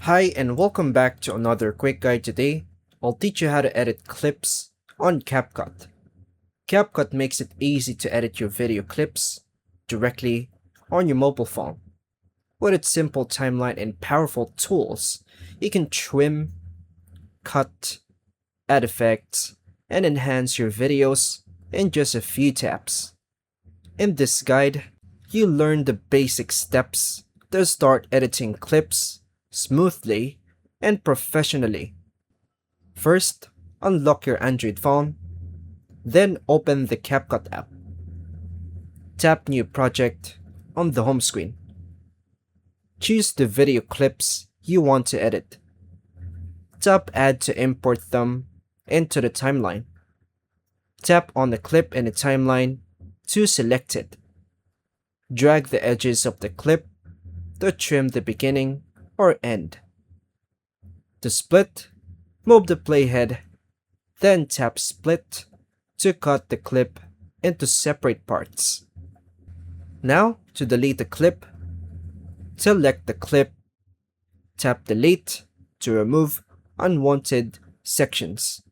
Hi and welcome back to another quick guide. Today, I'll teach you how to edit clips on CapCut. CapCut makes it easy to edit your video clips directly on your mobile phone. With its simple timeline and powerful tools, you can trim, cut, add effects, and enhance your videos in just a few taps. In this guide, you learn the basic steps to start editing clips smoothly and professionally. First, unlock your Android phone, then open the CapCut app. Tap New Project on the home screen. Choose the video clips you want to edit. Tap Add to import them into the timeline. Tap on the clip in the timeline to select it. Drag the edges of the clip to trim the beginning or end. To split, move the playhead, then tap Split to cut the clip into separate parts. Now, to delete the clip, select the clip, tap Delete to remove unwanted sections.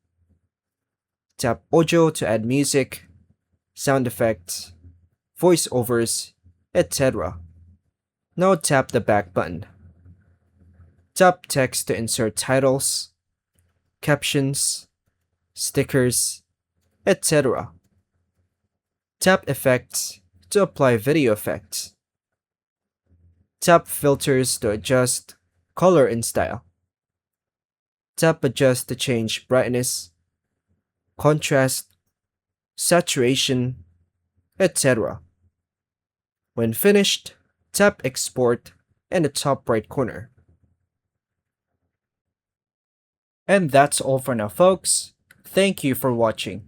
Tap Audio to add music, sound effects, voiceovers, etc. Now tap the back button. Tap Text to insert titles, captions, stickers, etc. Tap Effects to apply video effects. Tap Filters to adjust color and style. Tap Adjust to change brightness, contrast, saturation, etc. When finished, tap Export in the top right corner. And that's all for now, folks. Thank you for watching.